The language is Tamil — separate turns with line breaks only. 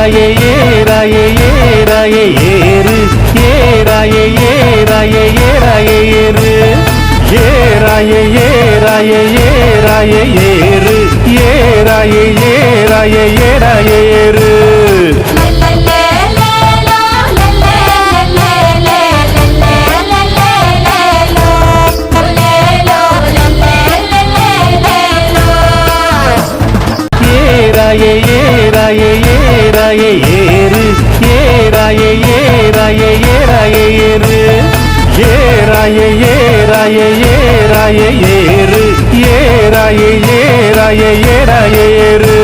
ஏராயே ஏராயே ஏராயே ஏறு ஏராயே ஏராயே ஏராயே ஏறு ஏராயே ஏராயே ஏராயே ஏறு ஏராயே ஏராயே ஏராயே ஏறு ஏராயே ஏராயே ஏராயே ஏறு ஏராயே ஏராயே ஏராயே ஏறு ஏராயே ஏராயே ஏராயே ஏறு ஏராயே ஏராயே ஏராயே ஏறு